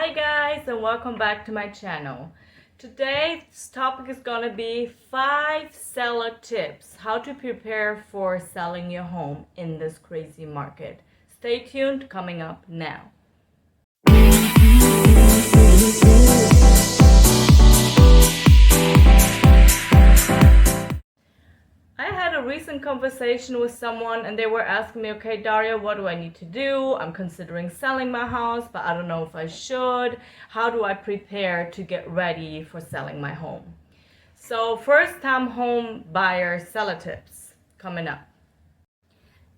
Hi guys, and welcome back to my channel. Today's topic is going to be 5 seller tips, how to prepare for selling your home in this crazy market. Stay tuned, coming up now. I had a recent conversation with someone and they were asking me, okay, Daria, what do I need to do? I'm considering selling my house, but I don't know if I should. How do I prepare to get ready for selling my home? So first-time home buyer seller tips coming up.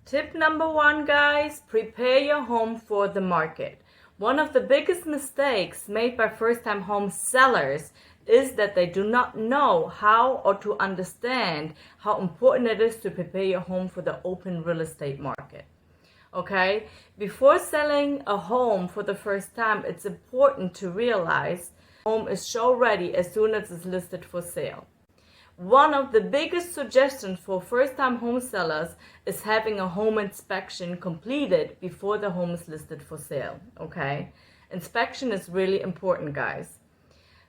Tip number 1, guys, prepare your home for the market. One of the biggest mistakes made by first-time home sellers is that they do not know how or to understand how important it is to prepare your home for the open real estate market. Okay, before selling a home for the first time, it's important to realize the home is show ready as soon as it's listed for sale. One of the biggest suggestions for first-time home sellers is having a home inspection completed before the home is listed for sale. Okay, inspection is really important, guys.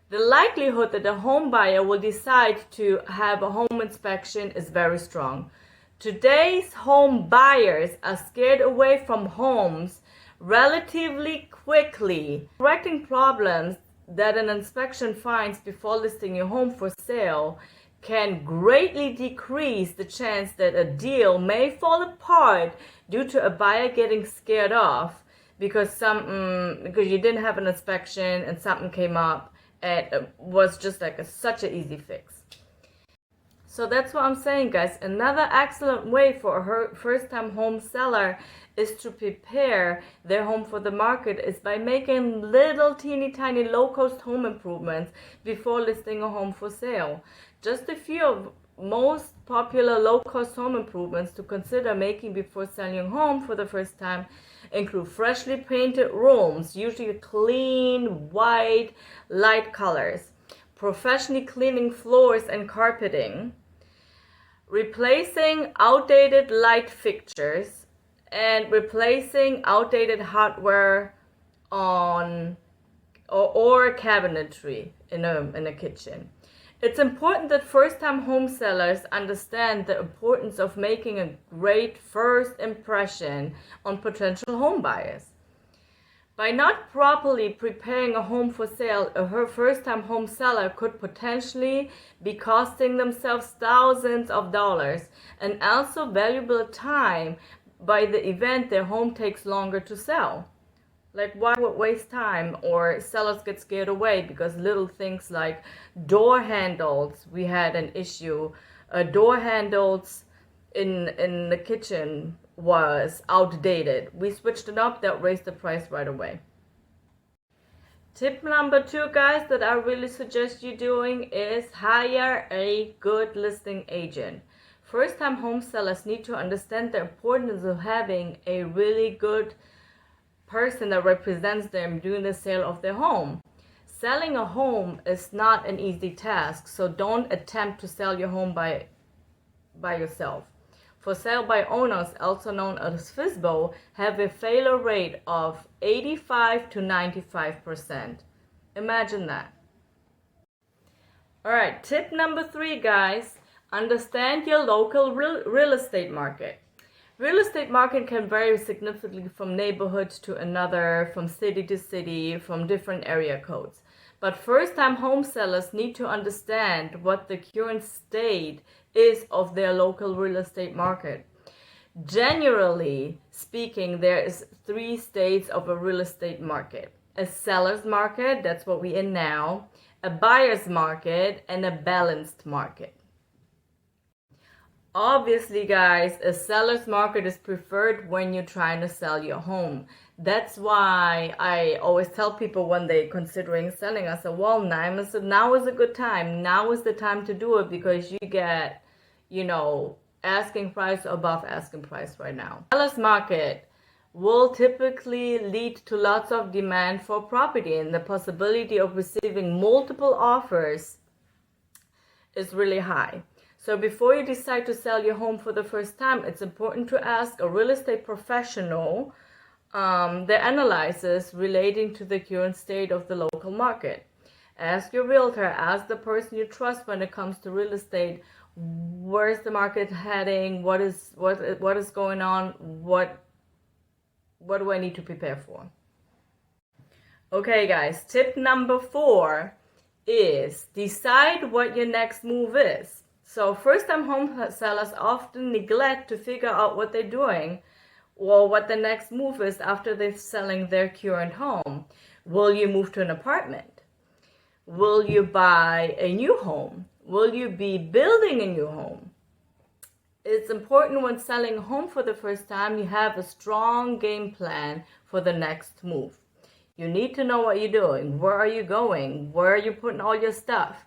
The likelihood that a home buyer will decide to have a home inspection is very strong. Today's home buyers are scared away from homes relatively quickly. Correcting problems that an inspection finds before listing your home for sale can greatly decrease the chance that a deal may fall apart due to a buyer getting scared off because you didn't have an inspection and something came up. It was just like such an easy fix. So that's what I'm saying, guys. Another excellent way for a first-time home seller is to prepare their home for the market is by making little teeny tiny low-cost home improvements before listing a home for sale. Just a few of most popular low-cost home improvements to consider making before selling your home for the first time include freshly painted rooms, usually clean, white, light colors, professionally cleaning floors and carpeting, replacing outdated light fixtures, and replacing outdated hardware on or cabinetry in a kitchen. It's important that first-time home sellers understand the importance of making a great first impression on potential home buyers. By not properly preparing a home for sale, a first-time home seller could potentially be costing themselves thousands of dollars and also valuable time by the event their home takes longer to sell. Like, why would waste time? Or sellers get scared away because little things like door handles, we had an issue. Door handles in the kitchen was outdated. We switched it up, that raised the price right away. Tip number 2, guys, that I really suggest you doing is hire a good listing agent. First-time home sellers need to understand the importance of having a really good person that represents them during the sale of their home. Selling a home is not an easy task, so don't attempt to sell your home by yourself. For sale by owners, also known as FSBO, have a failure rate of 85 to 95%. Imagine that. Alright, tip number 3, guys. Understand your local real estate market. Real estate market can vary significantly from neighborhood to another, from city to city, from different area codes. But first-time home sellers need to understand what the current state is of their local real estate market. Generally speaking, there is 3 states of a real estate market. A seller's market, that's what we're in now, a buyer's market, and a balanced market. Obviously, guys, a seller's market is preferred when you're trying to sell your home. That's why I always tell people when they're considering selling, I say, well, now is a good time. Now is the time to do it because you get, asking price above asking price right now. Seller's market will typically lead to lots of demand for property, and the possibility of receiving multiple offers is really high. So before you decide to sell your home for the first time, it's important to ask a real estate professional the analysis relating to the current state of the local market. Ask your realtor, ask the person you trust when it comes to real estate, where's the market heading, what is going on, what do I need to prepare for? Okay guys, tip number 4 is decide what your next move is. So first-time home sellers often neglect to figure out what they're doing or what the next move is after they're selling their current home. Will you move to an apartment? Will you buy a new home? Will you be building a new home? It's important when selling a home for the first time, you have a strong game plan for the next move. You need to know what you're doing. Where are you going? Where are you putting all your stuff?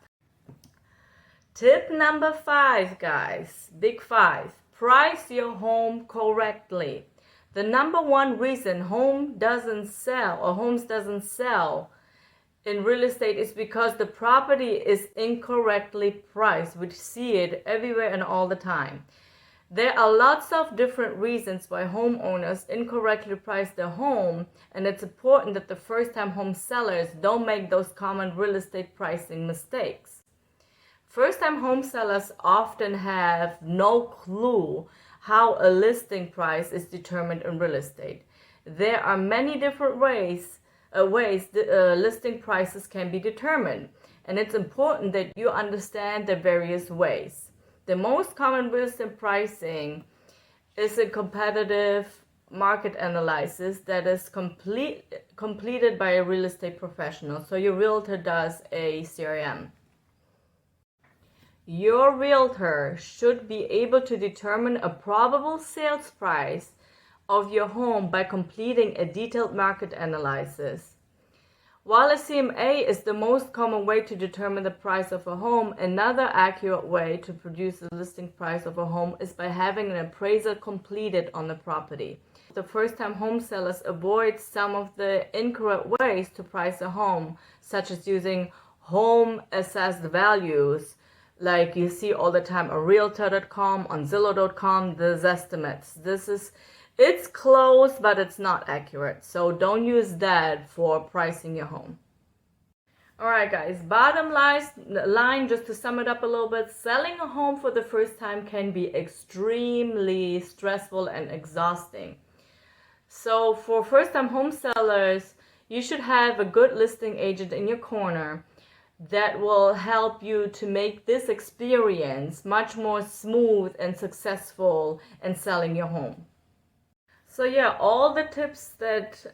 Tip number 5, guys, big 5, price your home correctly. The number one reason homes doesn't sell in real estate is because the property is incorrectly priced. We see it everywhere and all the time. There are lots of different reasons why homeowners incorrectly price their home, and it's important that the first-time home sellers don't make those common real estate pricing mistakes. First-time home sellers often have no clue how a listing price is determined in real estate. There are many different ways listing prices can be determined, and it's important that you understand the various ways. The most common real estate pricing is a competitive market analysis that is completed by a real estate professional. So your realtor does a CRM. Your realtor should be able to determine a probable sales price of your home by completing a detailed market analysis. While a CMA is the most common way to determine the price of a home, another accurate way to produce the listing price of a home is by having an appraisal completed on the property. The first-time home sellers avoid some of the incorrect ways to price a home, such as using home assessed values, like you see all the time on Realtor.com, on Zillow.com, there's estimates. It's close, but it's not accurate. So don't use that for pricing your home. Alright guys, bottom line, just to sum it up a little bit, selling a home for the first time can be extremely stressful and exhausting. So for first-time home sellers, you should have a good listing agent in your corner that will help you to make this experience much more smooth and successful in selling your home. So yeah, all the tips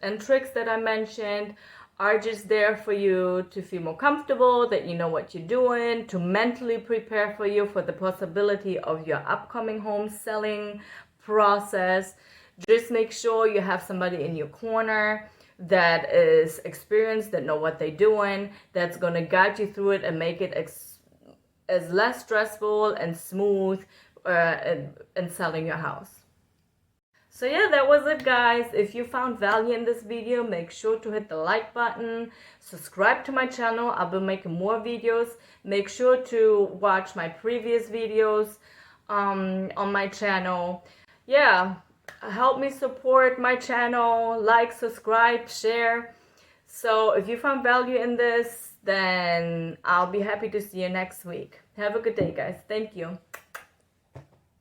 and tricks that I mentioned are just there for you to feel more comfortable, that you know what you're doing, to mentally prepare for you for the possibility of your upcoming home selling process. Just make sure you have somebody in your corner that is experienced, that know what they're doing, that's going to guide you through it and make it as less stressful and smooth in selling your house. So yeah, that was it guys. If you found value in this video, make sure to hit the like button, subscribe to my channel. I'll be making more videos. Make sure to watch my previous videos on my channel. Yeah, help me support my channel, like, subscribe, share. So if you found value in this, then I'll be happy to see you next week. Have a good day guys. Thank you.